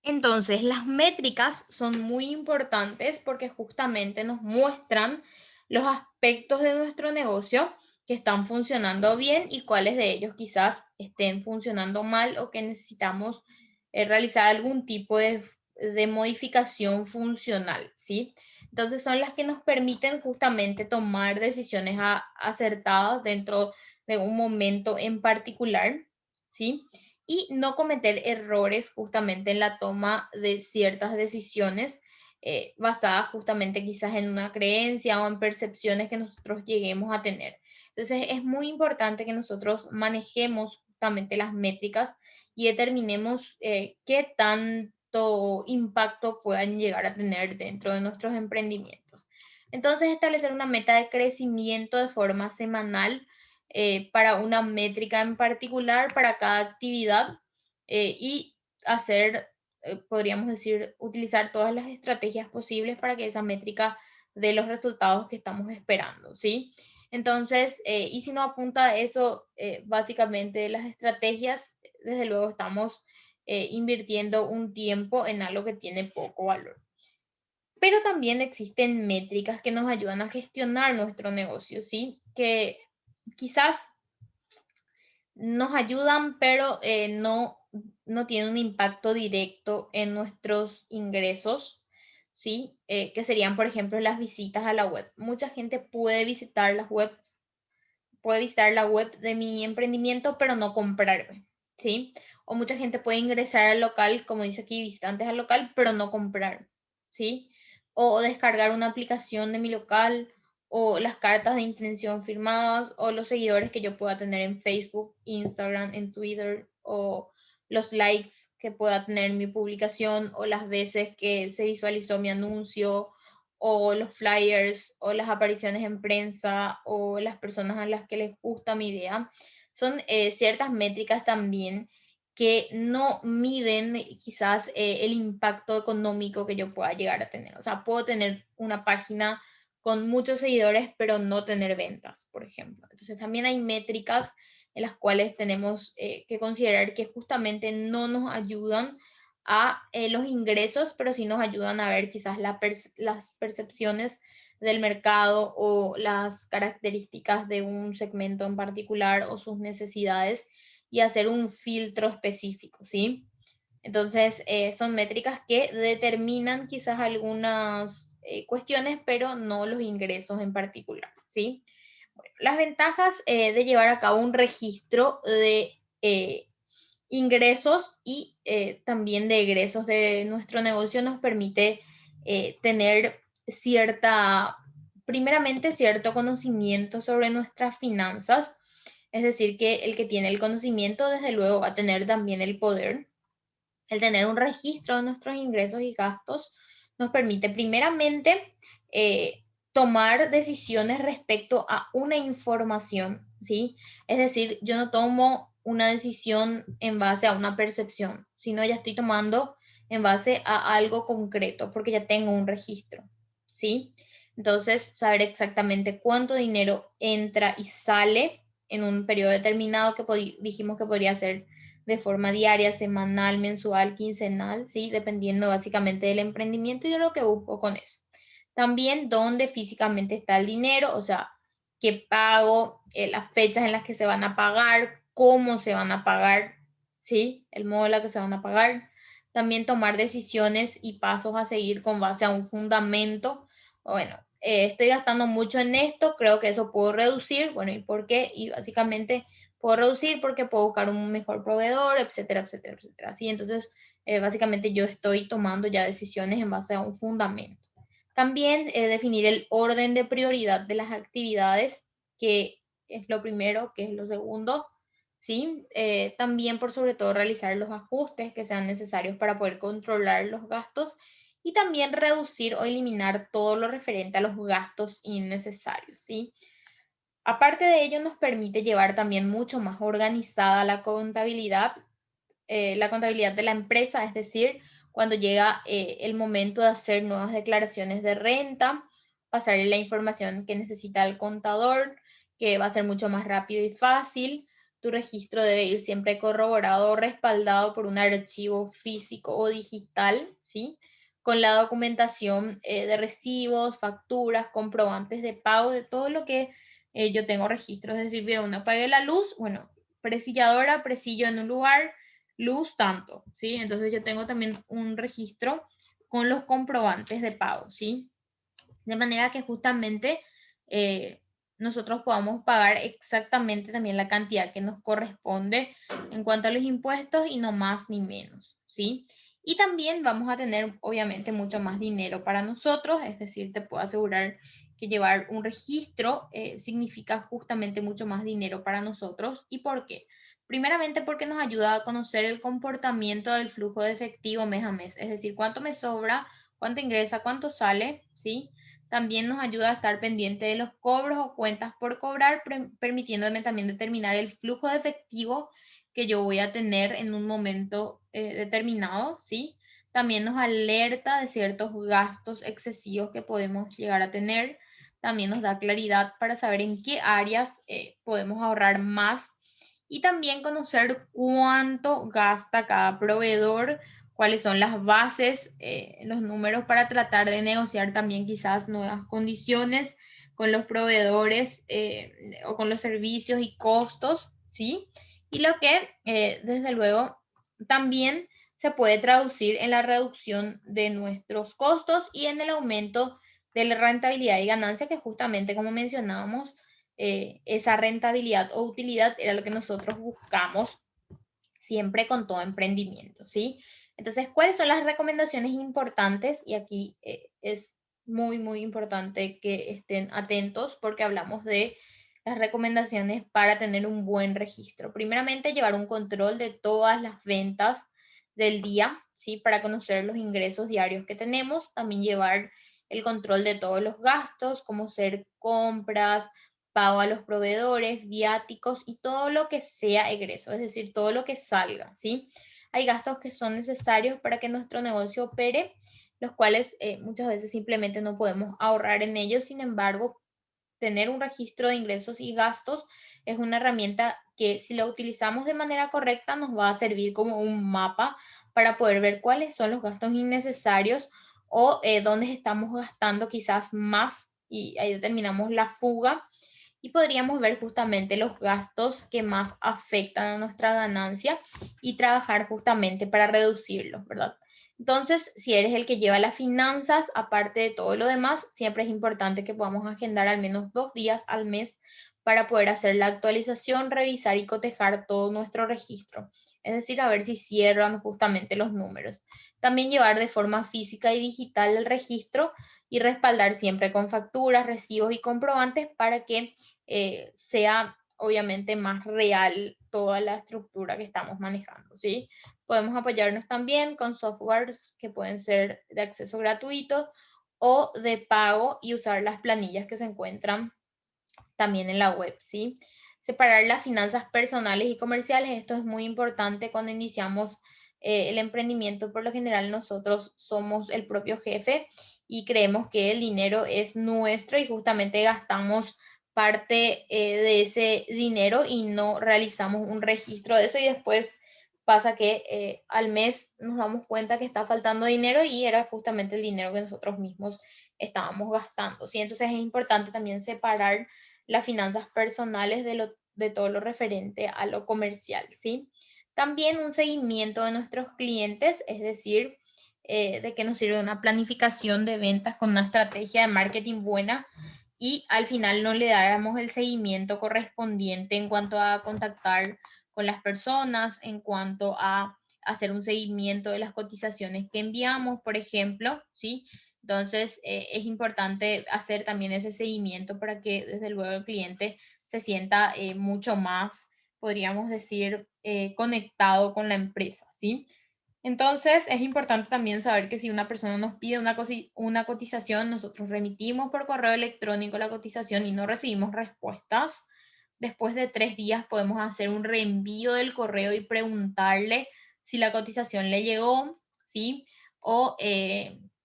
Entonces, las métricas son muy importantes porque justamente nos muestran los aspectos de nuestro negocio que están funcionando bien y cuáles de ellos quizás estén funcionando mal o que necesitamos realizar algún tipo de modificación funcional, ¿sí? Entonces, son las que nos permiten justamente tomar decisiones acertadas dentro de un momento en particular, ¿sí? Y no cometer errores justamente en la toma de ciertas decisiones basadas justamente quizás en una creencia o en percepciones que nosotros lleguemos a tener. Entonces es muy importante que nosotros manejemos justamente las métricas y determinemos qué tanto impacto puedan llegar a tener dentro de nuestros emprendimientos. Entonces establecer una meta de crecimiento de forma semanal para una métrica en particular para cada actividad y hacer, podríamos decir, utilizar todas las estrategias posibles para que esa métrica dé los resultados que estamos esperando, ¿sí? Entonces, y si no apunta a eso, básicamente las estrategias, desde luego estamos invirtiendo un tiempo en algo que tiene poco valor. Pero también existen métricas que nos ayudan a gestionar nuestro negocio, ¿sí? Que quizás nos ayudan, pero no tienen un impacto directo en nuestros ingresos, ¿sí? Que serían, por ejemplo, las visitas a la web. Mucha gente puede visitar la web de mi emprendimiento, pero no comprarme, ¿sí? O mucha gente puede ingresar al local, como dice aquí, visitantes al local, pero no comprar, ¿sí? O descargar una aplicación de mi local, o las cartas de intención firmadas, o los seguidores que yo pueda tener en Facebook, Instagram, en Twitter, o los likes que pueda tener en mi publicación, o las veces que se visualizó mi anuncio, o los flyers o las apariciones en prensa o las personas a las que les gusta mi idea. Son ciertas métricas también que no miden quizás el impacto económico que yo pueda llegar a tener. O sea, puedo tener una página con muchos seguidores, pero no tener ventas, por ejemplo. Entonces, también hay métricas en las cuales tenemos que considerar que justamente no nos ayudan a los ingresos, pero sí nos ayudan a ver quizás las percepciones del mercado o las características de un segmento en particular o sus necesidades y hacer un filtro específico, ¿sí? Entonces, son métricas que determinan quizás algunas cuestiones, pero no los ingresos en particular, ¿sí? Bueno, las ventajas de llevar a cabo un registro de ingresos y también de egresos de nuestro negocio nos permite tener primeramente cierto conocimiento sobre nuestras finanzas, es decir, que el que tiene el conocimiento desde luego va a tener también el poder. El tener un registro de nuestros ingresos y gastos nos permite primeramente tomar decisiones respecto a una información, ¿sí? Es decir, yo no tomo una decisión en base a una percepción, sino ya estoy tomando en base a algo concreto, porque ya tengo un registro, ¿sí? Entonces, saber exactamente cuánto dinero entra y sale en un periodo determinado que dijimos que podría ser de forma diaria, semanal, mensual, quincenal, ¿sí? Dependiendo básicamente del emprendimiento y de lo que busco con eso. También dónde físicamente está el dinero, o sea, qué pago, las fechas en las que se van a pagar, cómo se van a pagar, ¿sí? El modo en el que se van a pagar. También tomar decisiones y pasos a seguir con base a un fundamento. Bueno, estoy gastando mucho en esto, creo que eso puedo reducir, bueno, ¿y por qué? Y básicamente puedo reducir porque puedo buscar un mejor proveedor, etcétera, etcétera, etcétera. Así, entonces, básicamente yo estoy tomando ya decisiones en base a un fundamento. También definir el orden de prioridad de las actividades, que es lo primero, que es lo segundo, ¿sí? También por sobre todo realizar los ajustes que sean necesarios para poder controlar los gastos y también reducir o eliminar todo lo referente a los gastos innecesarios, ¿sí? Aparte de ello, nos permite llevar también mucho más organizada la contabilidad de la empresa, es decir, cuando llega el momento de hacer nuevas declaraciones de renta, pasarle la información que necesita el contador, que va a ser mucho más rápido y fácil. tu registro debe ir siempre corroborado o respaldado por un archivo físico o digital, ¿sí? Con la documentación de recibos, facturas, comprobantes de pago, de todo lo que yo tengo registro. Es decir, bien, uno pague la luz, bueno, presilladora, presillo en un lugar, luz tanto, ¿sí? Entonces yo tengo también un registro con los comprobantes de pago, ¿sí? De manera que justamente eh, nosotros podamos pagar exactamente también la cantidad que nos corresponde en cuanto a los impuestos y no más ni menos, ¿sí? Y también vamos a tener obviamente mucho más dinero para nosotros, es decir, te puedo asegurar que llevar un registro significa justamente mucho más dinero para nosotros. ¿Y por qué? Primeramente porque nos ayuda a conocer el comportamiento del flujo de efectivo mes a mes, es decir, cuánto me sobra, cuánto ingresa, cuánto sale, ¿sí? También nos ayuda a estar pendiente de los cobros o cuentas por cobrar, permitiéndome también determinar el flujo de efectivo que yo voy a tener en un momento determinado, ¿sí? También nos alerta de ciertos gastos excesivos que podemos llegar a tener. También nos da claridad para saber en qué áreas podemos ahorrar más y también conocer cuánto gasta cada proveedor, cuáles son las bases, los números para tratar de negociar también quizás nuevas condiciones con los proveedores o con los servicios y costos, ¿sí? Y lo que desde luego también se puede traducir en la reducción de nuestros costos y en el aumento de la rentabilidad y ganancia que justamente como mencionábamos, esa rentabilidad o utilidad era lo que nosotros buscamos siempre con todo emprendimiento, ¿sí? Entonces, ¿cuáles son las recomendaciones importantes? Y aquí es muy, muy importante que estén atentos porque hablamos de las recomendaciones para tener un buen registro. Primeramente, llevar un control de todas las ventas del día, ¿sí? Para conocer los ingresos diarios que tenemos. También llevar el control de todos los gastos, como ser compras, pago a los proveedores, viáticos y todo lo que sea egreso, es decir, todo lo que salga, ¿sí? Hay gastos que son necesarios para que nuestro negocio opere, los cuales muchas veces simplemente no podemos ahorrar en ellos. Sin embargo, tener un registro de ingresos y gastos es una herramienta que si la utilizamos de manera correcta nos va a servir como un mapa para poder ver cuáles son los gastos innecesarios o dónde estamos gastando quizás más y ahí determinamos la fuga y podríamos ver justamente los gastos que más afectan a nuestra ganancia y trabajar justamente para reducirlos, ¿verdad? Entonces, si eres el que lleva las finanzas, aparte de todo lo demás, siempre es importante que podamos agendar al menos 2 días al mes para poder hacer la actualización, revisar y cotejar todo nuestro registro. Es decir, a ver si cierran justamente los números. También llevar de forma física y digital el registro y respaldar siempre con facturas, recibos y comprobantes para que sea obviamente más real toda la estructura que estamos manejando, ¿sí? Podemos apoyarnos también con softwares que pueden ser de acceso gratuito o de pago y usar las planillas que se encuentran también en la web, ¿sí? Separar las finanzas personales y comerciales, esto es muy importante cuando iniciamos el emprendimiento. Por lo general nosotros somos el propio jefe y creemos que el dinero es nuestro y justamente gastamos parte de ese dinero y no realizamos un registro de eso y después pasa que al mes nos damos cuenta que está faltando dinero y era justamente el dinero que nosotros mismos estábamos gastando, ¿sí? Entonces es importante también separar las finanzas personales de todo lo referente a lo comercial, ¿sí? También un seguimiento de nuestros clientes, es decir, de que nos sirve una planificación de ventas con una estrategia de marketing buena y al final no le dáramos el seguimiento correspondiente en cuanto a contactar con las personas, en cuanto a hacer un seguimiento de las cotizaciones que enviamos, por ejemplo, ¿sí? Entonces, es importante hacer también ese seguimiento para que desde luego el cliente se sienta mucho más, podríamos decir, conectado con la empresa, ¿sí? Entonces, es importante también saber que si una persona nos pide una cotización, nosotros remitimos por correo electrónico la cotización y no recibimos respuestas. Después de 3 días podemos hacer un reenvío del correo y preguntarle si la cotización le llegó, ¿sí? O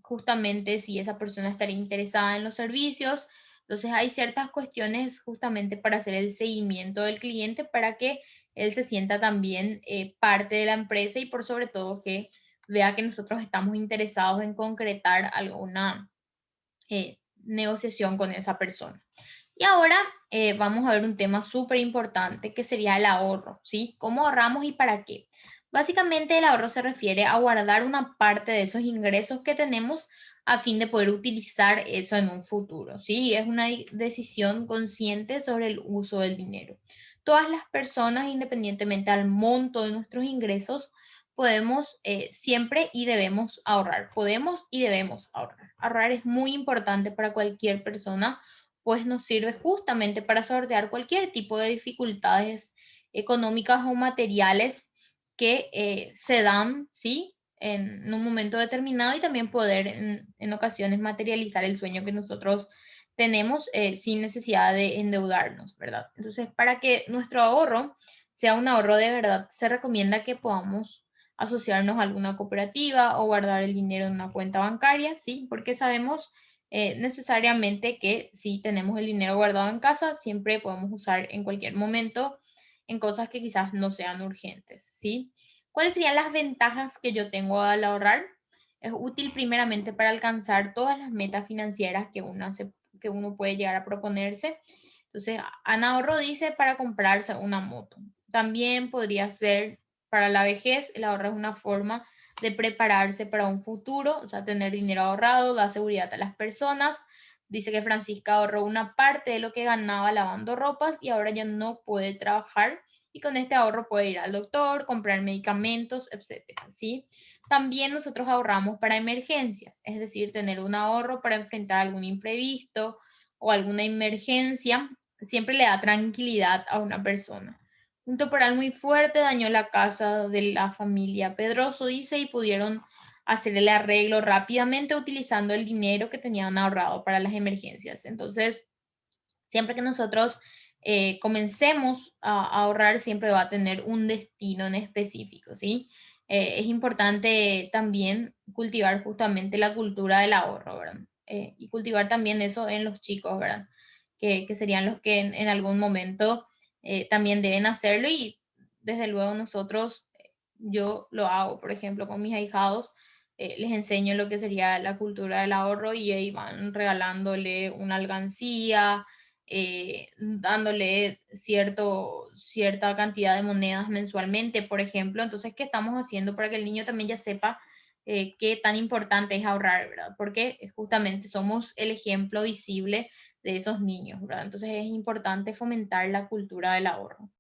justamente si esa persona estaría interesada en los servicios. Entonces hay ciertas cuestiones justamente para hacer el seguimiento del cliente para que él se sienta también parte de la empresa y por sobre todo que vea que nosotros estamos interesados en concretar alguna negociación con esa persona. Y ahora vamos a ver un tema súper importante que sería el ahorro, ¿sí? ¿Cómo ahorramos y para qué? Básicamente el ahorro se refiere a guardar una parte de esos ingresos que tenemos a fin de poder utilizar eso en un futuro, ¿sí? Es una decisión consciente sobre el uso del dinero. Todas las personas, independientemente al monto de nuestros ingresos, podemos siempre y debemos ahorrar. Podemos y debemos ahorrar. Ahorrar es muy importante para cualquier persona, pues nos sirve justamente para sortear cualquier tipo de dificultades económicas o materiales que se dan, ¿sí? En un momento determinado y también poder en ocasiones materializar el sueño que nosotros tenemos sin necesidad de endeudarnos, ¿verdad? Entonces, para que nuestro ahorro sea un ahorro de verdad, se recomienda que podamos asociarnos a alguna cooperativa o guardar el dinero en una cuenta bancaria, ¿sí? Porque sabemos necesariamente que si tenemos el dinero guardado en casa, siempre podemos usar en cualquier momento en cosas que quizás no sean urgentes, ¿sí? ¿Cuáles serían las ventajas que yo tengo al ahorrar? Es útil primeramente para alcanzar todas las metas financieras que uno puede llegar a proponerse. Entonces, Ana Ahorro dice para comprarse una moto. También podría ser para la vejez. El ahorro es una forma de prepararse para un futuro, o sea, tener dinero ahorrado, da seguridad a las personas. Dice que Francisca ahorró una parte de lo que ganaba lavando ropas y ahora ya no puede trabajar y con este ahorro puede ir al doctor, comprar medicamentos, etcétera, ¿sí? También nosotros ahorramos para emergencias, es decir, tener un ahorro para enfrentar algún imprevisto o alguna emergencia siempre le da tranquilidad a una persona. Un temporal muy fuerte dañó la casa de la familia Pedroso, dice, y pudieron hacer el arreglo rápidamente utilizando el dinero que tenían ahorrado para las emergencias. Entonces, siempre que nosotros comencemos a ahorrar, siempre va a tener un destino en específico, ¿sí? Es importante también cultivar justamente la cultura del ahorro, ¿verdad? Y cultivar también eso en los chicos, ¿verdad? Que serían los que en algún momento también deben hacerlo y desde luego nosotros, yo lo hago, por ejemplo, con mis ahijados, les enseño lo que sería la cultura del ahorro y ahí van regalándole una alcancía, dándole cierta cantidad de monedas mensualmente, por ejemplo. Entonces, ¿qué estamos haciendo para que el niño también ya sepa qué tan importante es ahorrar, ¿verdad? Porque justamente somos el ejemplo visible de esos niños, ¿verdad? Entonces es importante fomentar la cultura del ahorro.